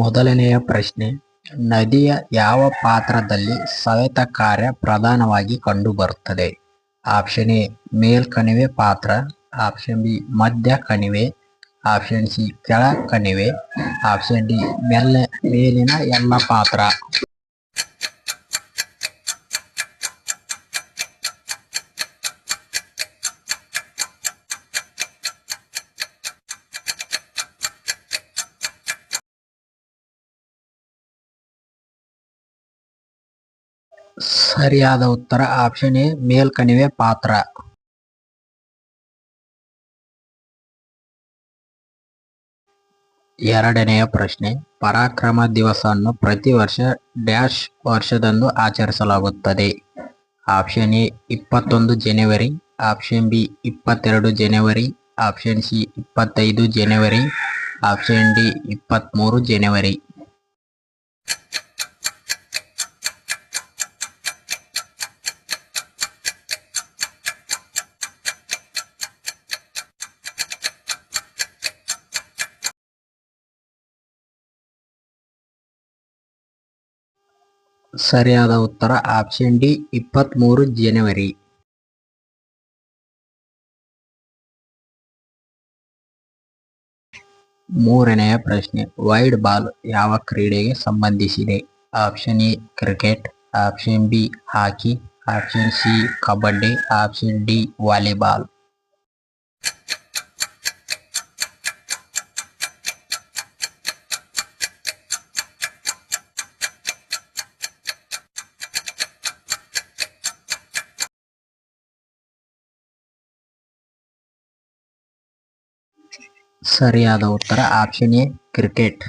ಮೊದಲನೆಯ ಪ್ರಶ್ನೆ, ನದಿಯ ಯಾವ ಪಾತ್ರದಲ್ಲಿ ಸವೆತ ಕಾರ್ಯ ಪ್ರಧಾನವಾಗಿ ಕಂಡುಬರುತ್ತದೆ? ಆಪ್ಷನ್ ಎ ಮೇಲ್ಕಣಿವೆ ಪಾತ್ರ, ಆಪ್ಷನ್ ಬಿ ಮಧ್ಯ ಕಣಿವೆ, ಆಪ್ಷನ್ ಸಿ ಕೆಳ ಕಣಿವೆ, ಆಪ್ಷನ್ ಡಿ ಮೇಲಿನ ಎಲ್ಲ ಪಾತ್ರ. ಸರಿಯಾದ ಉತ್ತರ ಆಪ್ಷನ್ ಎ ಮೇಲ್ಕಣಿವೆ ಪಾತ್ರ. ಎರಡನೆಯ ಪ್ರಶ್ನೆ, ಪರಾಕ್ರಮ ದಿವಸವನ್ನು ಪ್ರತಿ ವರ್ಷ ಡ್ಯಾಶ್ ವರ್ಷದಂದು ಆಚರಿಸಲಾಗುತ್ತದೆ? Option A 21 January, option B 22 January, option C 25 January, option D 23 ಜನವರಿ. ಸರಿಯಾದ ಉತ್ತರ ಆಪ್ಷನ್ ಡಿ 23 ಜನವರಿ. ಮೂರನೆಯ ಪ್ರಶ್ನೆ, ವೈಡ್ ಬಾಲ್ ಯಾವ ಕ್ರೀಡೆಗೆ ಸಂಬಂಧಿಸಿದೆ? Option A cricket, option B hockey, option C kabaddi, option D volleyball. ಸರಿಯಾದ ಉತ್ತರ ಆಪ್ಷನ್ ಎ ಕ್ರಿಕೆಟ್.